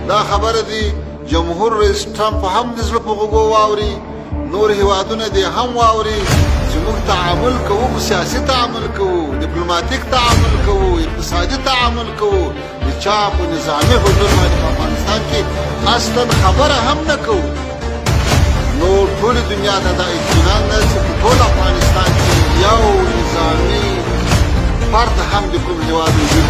دا خبره دی جمهور رئیس ټرمپ هم د زړه په غوږو واوري، نور هیوادونه دې هم واوري چې موږ تعامل کوو، سیاسي تعامل کوو، ډیپلوماټیک تعامل کوو، اقتصادي تعامل کوو، د چا په نظامي حدود باندې په افغانستان کې اصلا خبره هم نه کوو. نو ټولې دنیا ته دا اطمینان ده چې په ټول افغانستان کې یو نظامي فرد هم د کوم هیواد وجود